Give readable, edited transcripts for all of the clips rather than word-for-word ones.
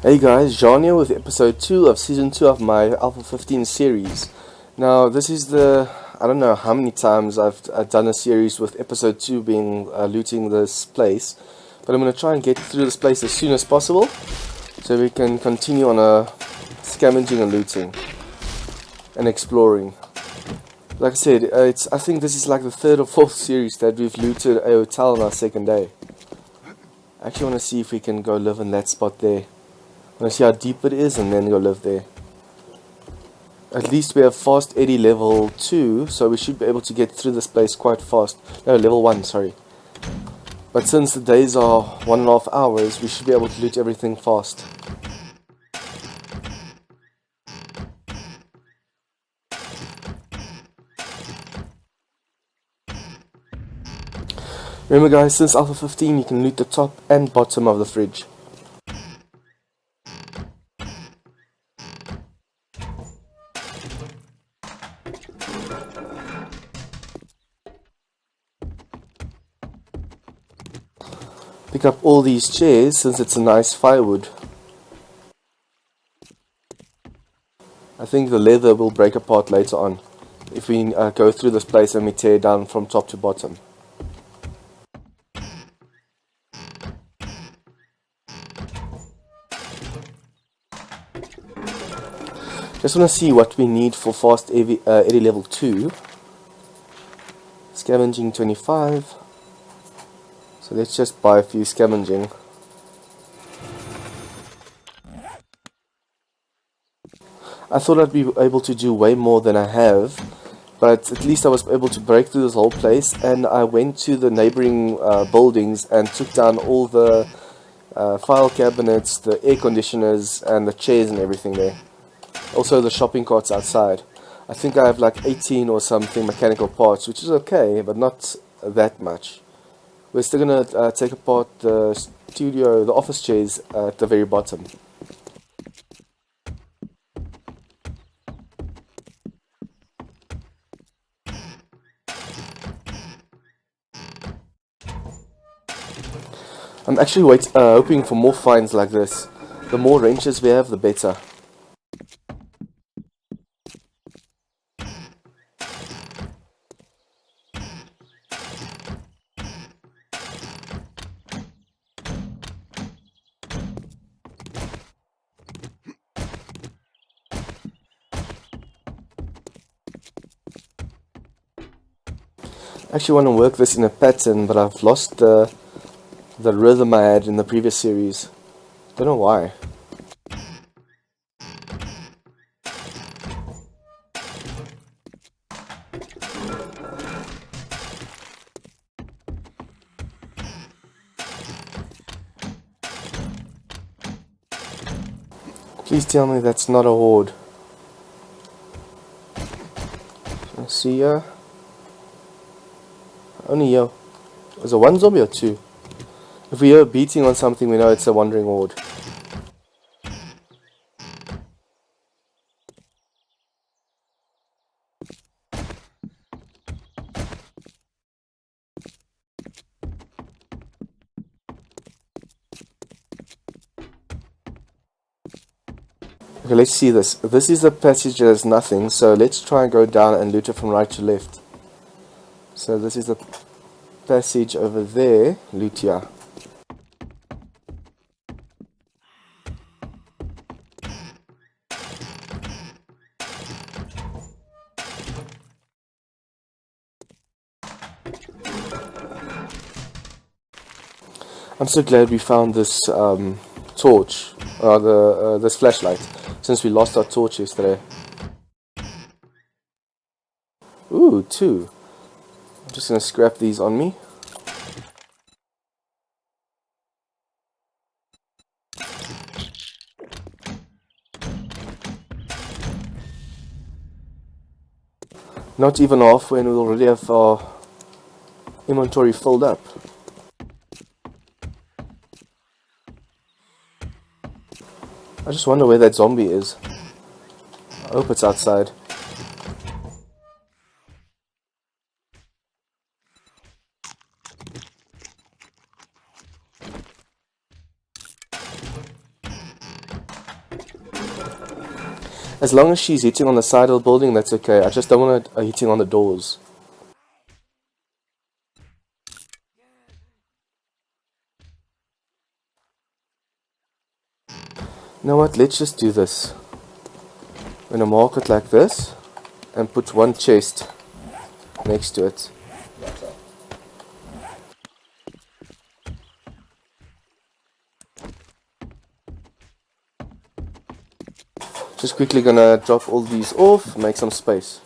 Hey guys, Jean here with episode 2 of season 2 of my Alpha 15 series. Now this is I don't know how many times I've done a series with episode 2 being looting this place, but I'm going to try and get through this place as soon as possible so we can continue on scavenging and looting and exploring. Like I said, I think this is like the 3rd or 4th series that we've looted a hotel on our 2nd day. I actually want to see if we can go live in that spot there. I want to see how deep it is and then go live there. At least we have fast Eddie level 2, so we should be able to get through this place quite fast. No, level 1, sorry. But since the days are 1.5 hours, we should be able to loot everything fast. Remember guys, since Alpha 15 you can loot the top and bottom of the fridge. Pick up all these chairs since it's a nice firewood. I think the leather will break apart later on if we go through this place and we tear down from top to bottom. Just want to see what we need for fast Eddie level 2. Scavenging 25. So let's just buy a few scavenging. I thought I'd be able to do way more than I have, but at least I was able to break through this whole place, and I went to the neighboring buildings and took down all the file cabinets, the air conditioners and the chairs and everything there. Also the shopping carts outside. I think I have like 18 or something mechanical parts, which is okay, but not that much. We're still going to take apart the studio, the office chairs at the very bottom. I'm actually hoping for more finds like this. The more wrenches we have, the better. I actually want to work this in a pattern, but I've lost the rhythm I had in the previous series. Don't know why. Please tell me that's not a horde. Let's see ya. Only yo. Is it one zombie or two? If we hear beating on something, we know it's a wandering horde. Okay, let's see this. This is the passage that has nothing, so let's try and go down and loot it from right to left. So this is the passage over there, loot here. I'm so glad we found this torch, or this flashlight, since we lost our torch yesterday. Ooh, 2. I'm just going to scrap these on me. Not even halfway and we already have our inventory filled up. I just wonder where that zombie is. I hope it's outside. As long as she's hitting on the side of the building, that's okay. I just don't want her hitting on the doors. You know what, let's just do this. I'm gonna mark it like this and put one chest next to it. Just quickly gonna drop all these off, make some space.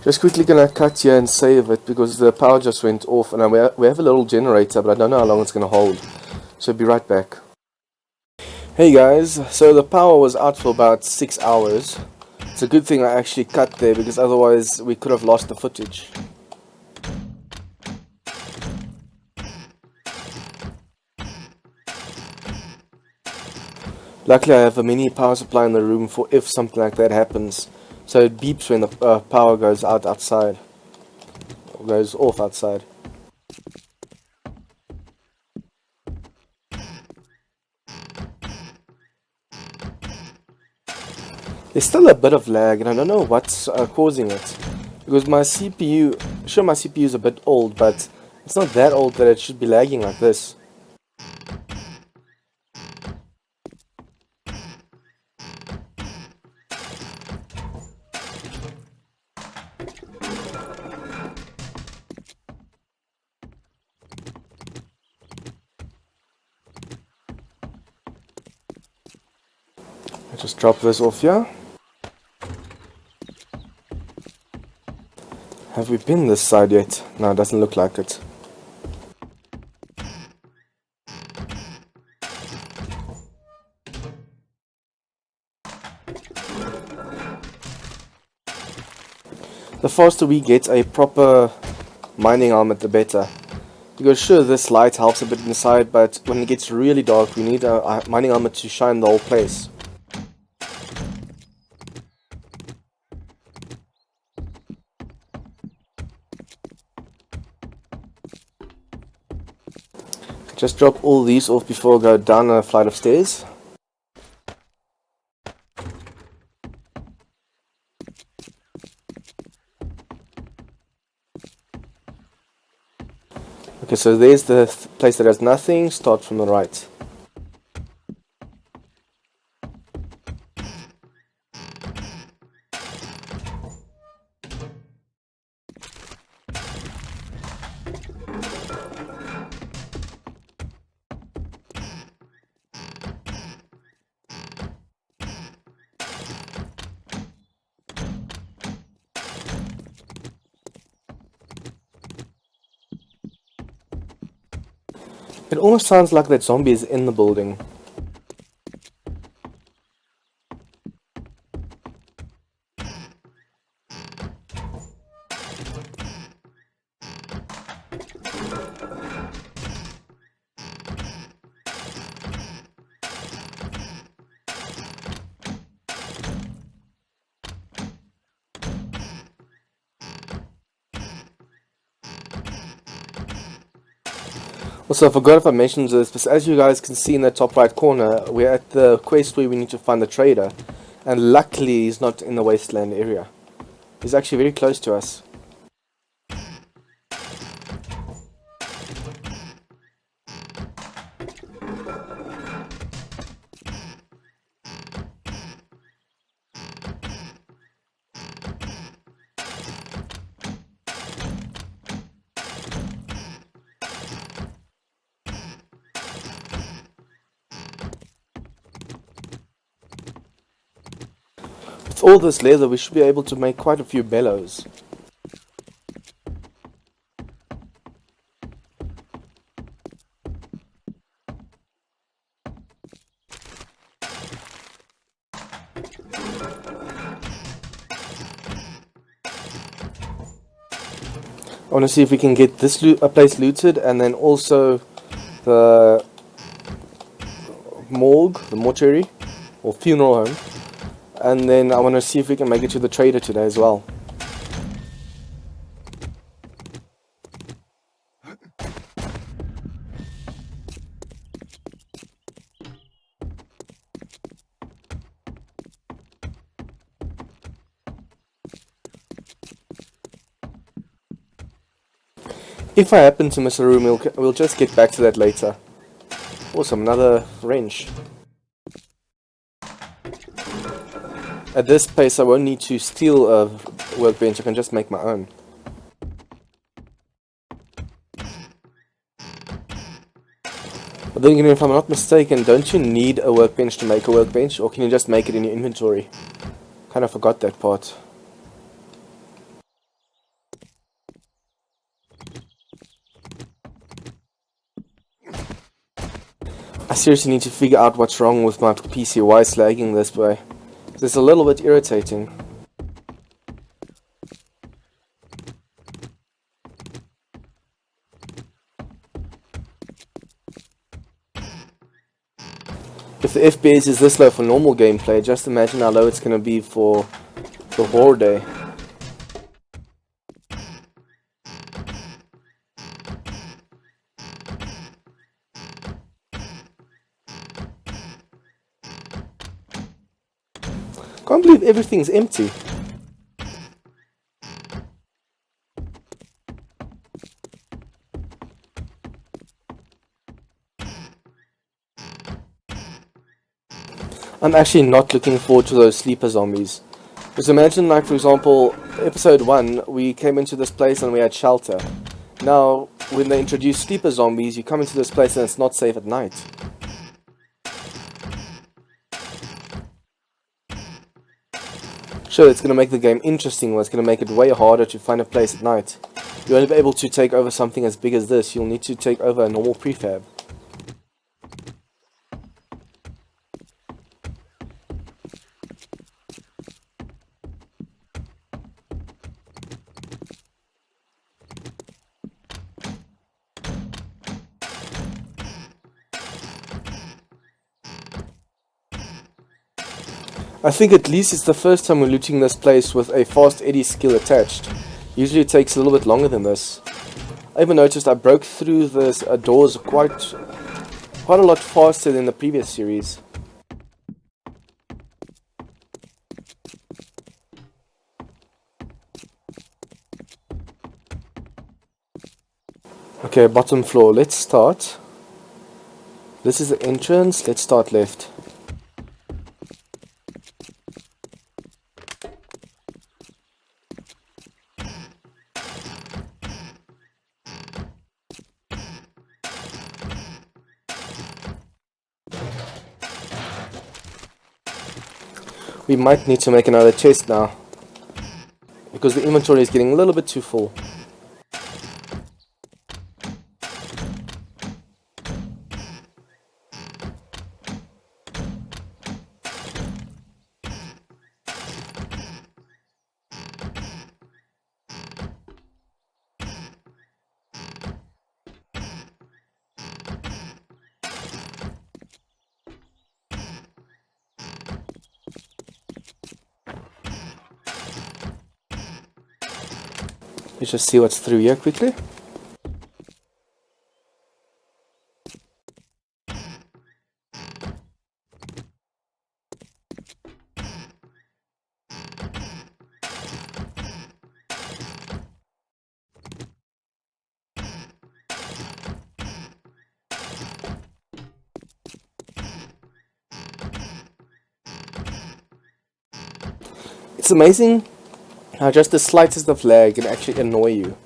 Just quickly gonna cut here and save it because the power just went off, and we have a little generator, but I don't know how long it's gonna hold. So be right back. Hey guys, so the power was out for about 6 hours. It's a good thing I actually cut there because otherwise we could have lost the footage. Luckily I have a mini power supply in the room for if something like that happens. So it beeps when the power goes out outside, or goes off outside. There's still a bit of lag and I don't know what's causing it. Because my CPU, sure my CPU is a bit old, but it's not that old that it should be lagging like this. Just drop this off here. Have we been this side yet? No, it doesn't look like it. The faster we get a proper mining helmet, the better. Because sure, this light helps a bit inside, but when it gets really dark, we need a mining helmet to shine the whole place. Just drop all these off before I go down a flight of stairs. Okay, so there's the place that has nothing. Start from the right. It almost sounds like that zombie is in the building. Also, I forgot if I mentioned this, but as you guys can see in the top right corner, we're at the quest where we need to find the trader. And luckily, he's not in the wasteland area. He's actually very close to us. With all this leather, we should be able to make quite a few bellows. I want to see if we can get this place looted, and then also the morgue, the mortuary, or funeral home. and then I want to see if we can make it to the trader today as well. If I happen to miss a room, we'll just get back to that later. Awesome, another wrench. At this pace I won't need to steal a workbench, I can just make my own. But then again, if I'm not mistaken, don't you need a workbench to make a workbench, or can you just make it in your inventory? Kind of forgot that part. I seriously need to figure out what's wrong with my PC, why it's lagging this way. It's a little bit irritating. If the FPS is this low for normal gameplay, just imagine how low it's going to be for the horror day. Can't believe everything's empty. I'm actually not looking forward to those sleeper zombies. Just imagine, like, for example, episode 1, we came into this place and we had shelter. Now, when they introduce sleeper zombies, you come into this place and it's not safe at night. Sure, it's going to make the game interesting, but it's going to make it way harder to find a place at night. You won't be able to take over something as big as this, you'll need to take over a normal prefab. I think at least it's the first time we're looting this place with a fast eddy skill attached. Usually it takes a little bit longer than this. I even noticed I broke through this doors quite a lot faster than the previous series. Okay, bottom floor, let's start. This is the entrance, let's start left. We might need to make another chest now, because the inventory is getting a little bit too full. Let's just see what's through here quickly. It's amazing how just the slightest of lag can actually annoy you.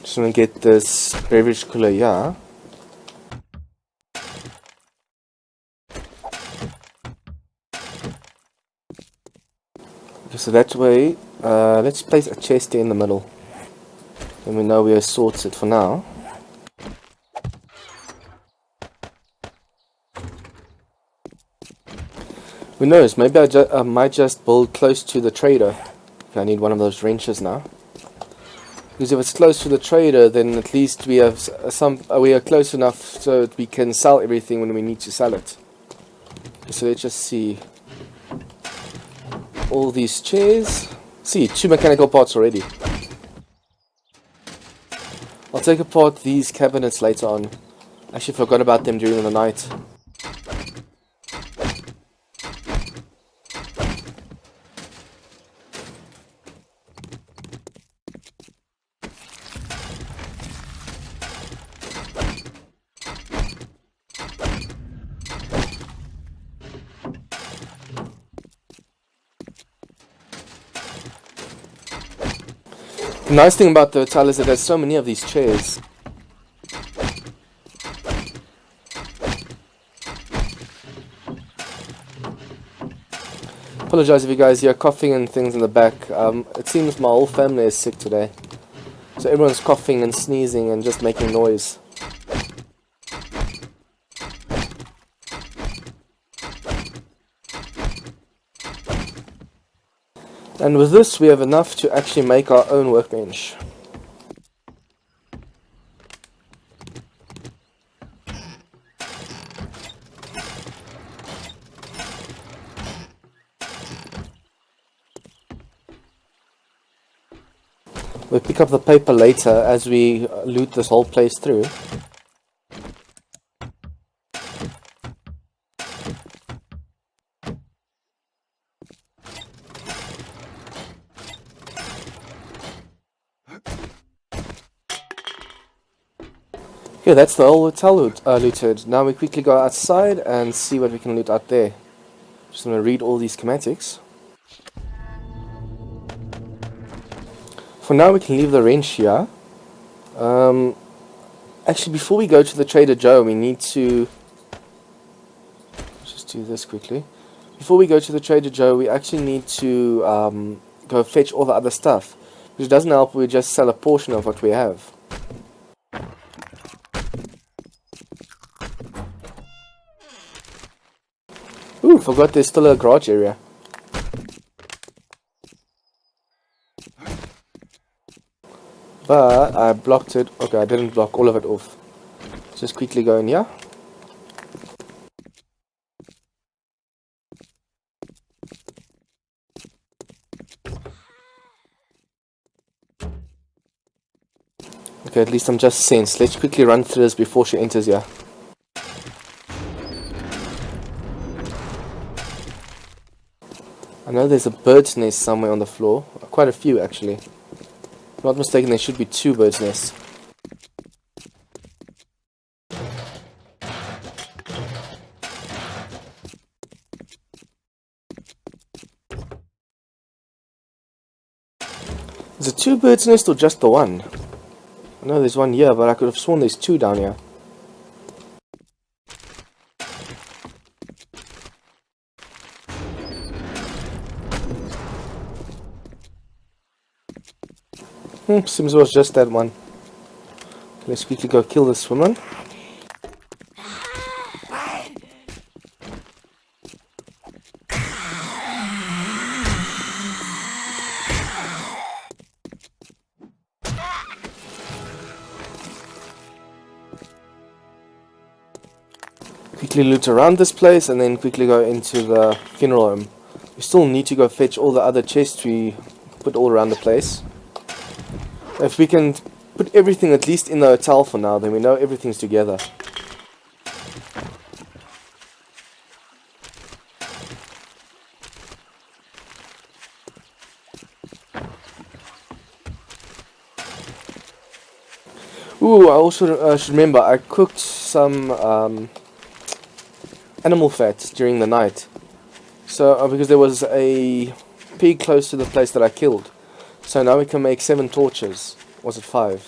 Just want to get this beverage cooler here. Okay, so that way, let's place a chest here in the middle. Then we know we are sorted for now. Who knows, maybe I might just build close to the trader. Okay, I need one of those wrenches now. Because if it's close to the trader, then at least we have we are close enough so that we can sell everything when we need to sell it. So let's just see. All these chairs. See, 2 mechanical parts already. I'll take apart these cabinets later on. Actually forgot about them during the night. The nice thing about the hotel is that there's so many of these chairs. Apologize if you guys hear coughing and things in the back. It seems my whole family is sick today. So everyone's coughing and sneezing and just making noise. And with this we have enough to actually make our own workbench. We'll pick up the paper later as we loot this whole place through. Okay, that's the whole hotel looted. Now we quickly go outside and see what we can loot out there. Just going to read all these schematics. For now we can leave the wrench here. Actually, before we go to the Trader Joe, we need to... Let's just do this quickly. Before we go to the Trader Joe, we actually need to go fetch all the other stuff. Because it doesn't help if we just sell a portion of what we have. Ooh, forgot there's still a garage area. But I blocked it. Okay, I didn't block all of it off. Just quickly go in here. Okay, at least I'm just sensed. Let's quickly run through this before she enters here. I know there's a bird's nest somewhere on the floor. Quite a few actually. If I'm not mistaken, there should be 2 bird's nests. Is it 2 bird's nests or just the one? I know there's one here, but I could have sworn there's 2 down here. Seems it was just that one. Let's quickly go kill this woman. Quickly loot around this place and then quickly go into the funeral home. We still need to go fetch all the other chests we put all around the place. If we can put everything at least in the hotel for now, then we know everything's together. Ooh, I also should remember, I cooked some animal fat during the night. So, because there was a pig close to the place that I killed. So now we can make 7 torches. Was it 5?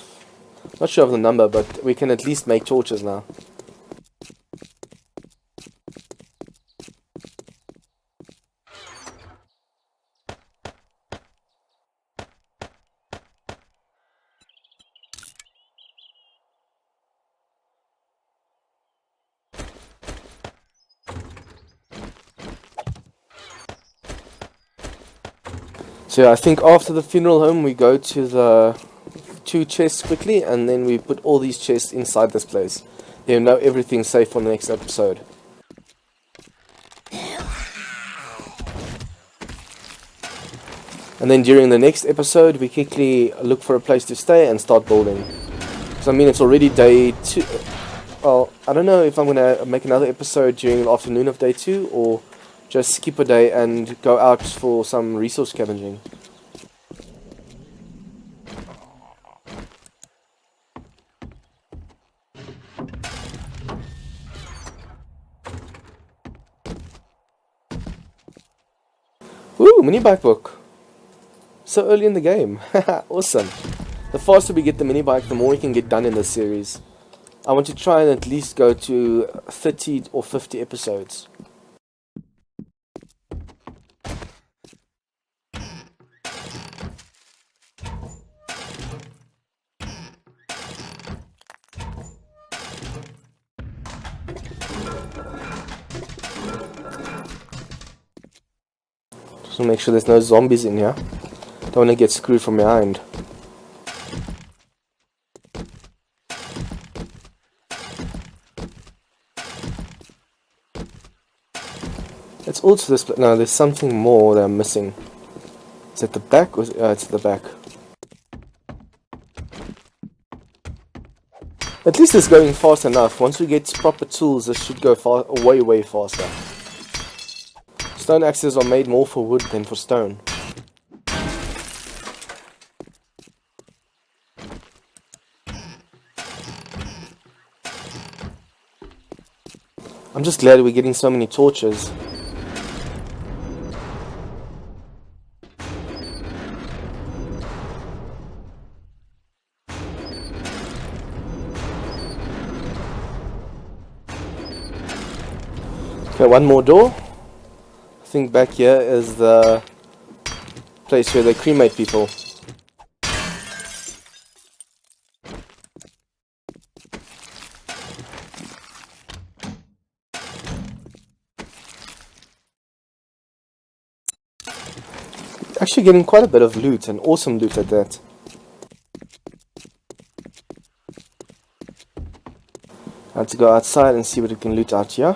Not sure of the number, but we can at least make torches now. So yeah, I think after the funeral home we go to 2 chests quickly, and then we put all these chests inside this place. You know everything's safe for the next episode. And then during the next episode, we quickly look for a place to stay and start building. So I mean, it's already day 2. Well, I don't know if I'm gonna make another episode during the afternoon of day 2, or just skip a day and go out for some resource scavenging. Woo, mini bike book. So early in the game. Awesome. The faster we get the mini bike, the more we can get done in this series. I want to try and at least go to 30 or 50 episodes. Just want to make sure there's no zombies in here. Don't want to get screwed from behind. It's also this. No, there's something more that I'm missing. Is it the back? Or it's the back. At least it's going fast enough. Once we get proper tools, this should go way faster. Stone axes are made more for wood than for stone. I'm just glad we're getting so many torches. Okay, one more door. I think back here is the place where they cremate people. Actually getting quite a bit of loot, and awesome loot at that. I have to go outside and see what we can loot out here.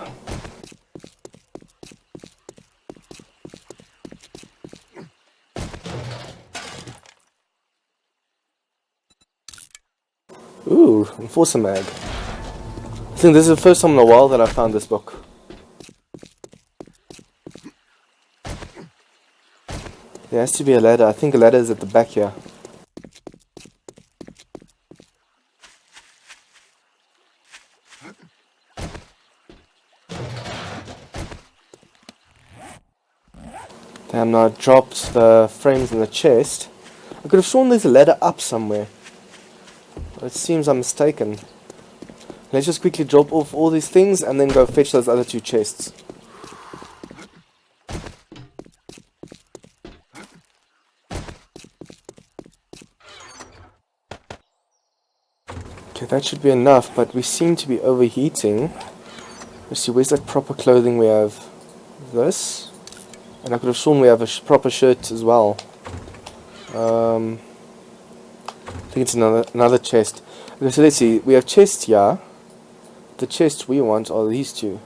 Ooh, Enforcer mag. I think this is the first time in a while that I found this book. There has to be a ladder. I think a ladder is at the back here. Damn, now I dropped the frames in the chest. I could have sworn there's a ladder up somewhere. It seems I'm mistaken. Let's just quickly drop off all these things and then go fetch those other 2 chests. Okay, that should be enough, but we seem to be overheating. Let's see, where's that proper clothing we have? This. And I could have sworn we have a proper shirt as well. I think it's another chest. Okay, so let's see. We have chests here. The chests we want are these 2.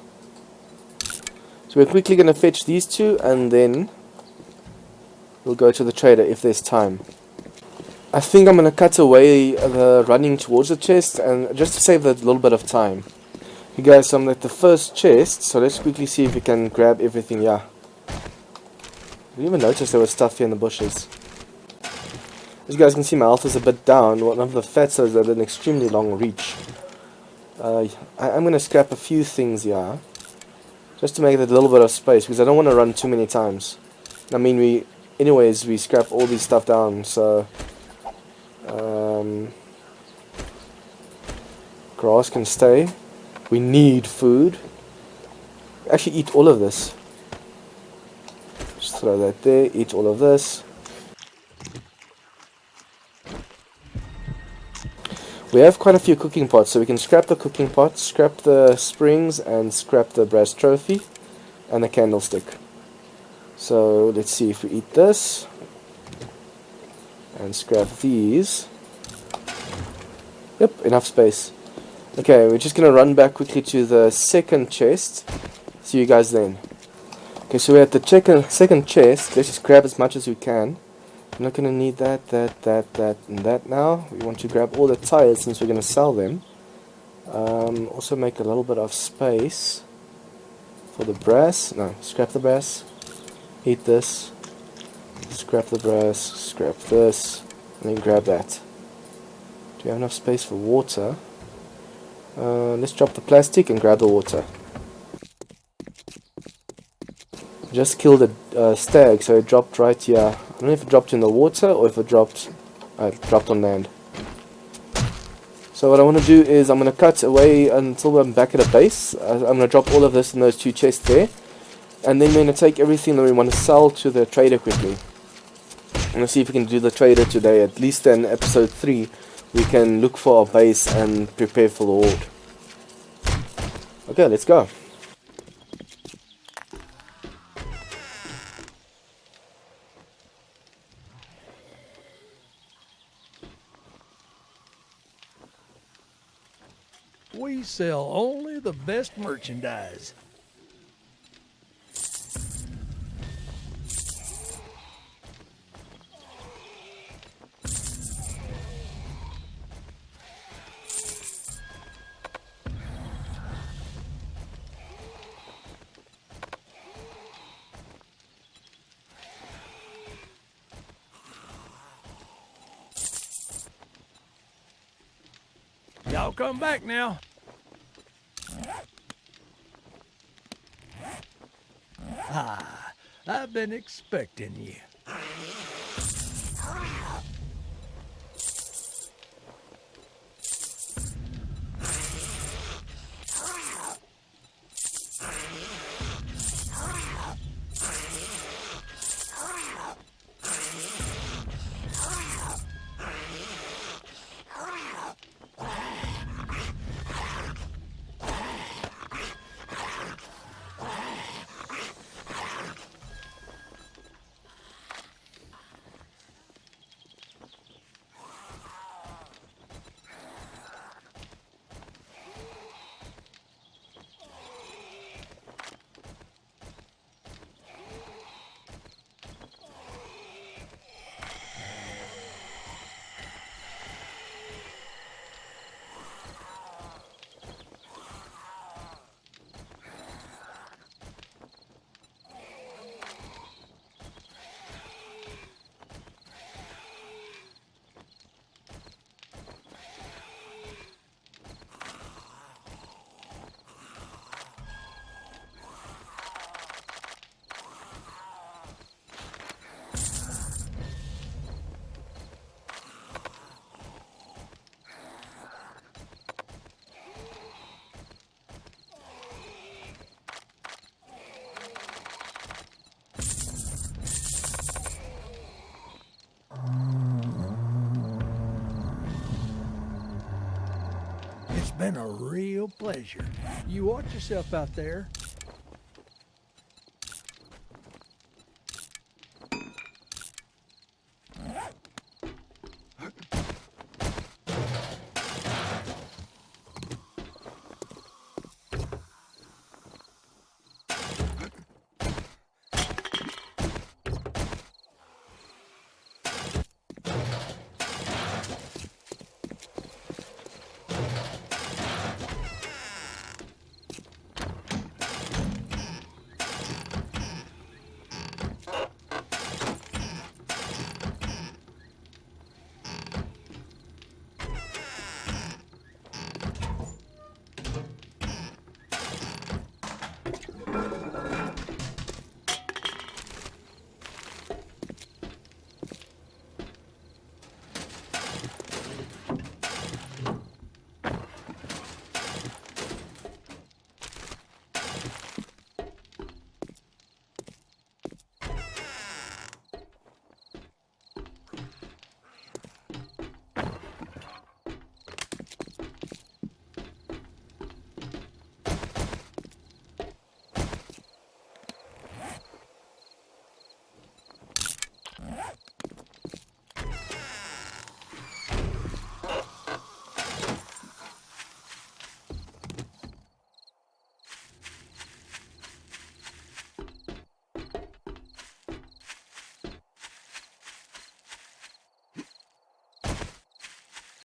So we're quickly going to fetch these 2, and then we'll go to the trader if there's time. I think I'm going to cut away the running towards the chest, and just to save that little bit of time. You guys, so I'm at the first chest, so let's quickly see if we can grab everything here. I didn't even notice there was stuff here in the bushes. As you guys can see, my health is a bit down. One of the fatsas had an extremely long reach. I'm going to scrap a few things here, just to make that little bit of space, because I don't want to run too many times. I mean, we scrap all these stuff down, so grass can stay. We need food. Actually, eat all of this. Just throw that there. Eat all of this. We have quite a few cooking pots, so we can scrap the cooking pot, scrap the springs, and scrap the brass trophy and the candlestick. So let's see if we eat this and scrap these. Yep, enough space. Okay, we're just gonna run back quickly to the second chest. See you guys then. Okay, so we're at the second chest. Let's just grab as much as we can. We're not gonna need that, and that now. We want to grab all the tires since we're gonna sell them. Also make a little bit of space for the brass. No, scrap the brass. Eat this. Scrap the brass. Scrap this. And then grab that. Do we have enough space for water? Let's drop the plastic and grab the water. Just killed a stag, so it dropped right here. I don't know if it dropped in the water or if it dropped on land. So what I want to do is I'm going to cut away until I'm back at a base. I'm going to drop all of this in those two chests there. And then we're going to take everything that we want to sell to the trader quickly. I'm going to see if we can do the trader today. At least in episode 3 we can look for our base and prepare for the horde. Okay, let's go. We sell only the best merchandise. Y'all come back now. I've been expecting you. It's been a real pleasure. You watch yourself out there.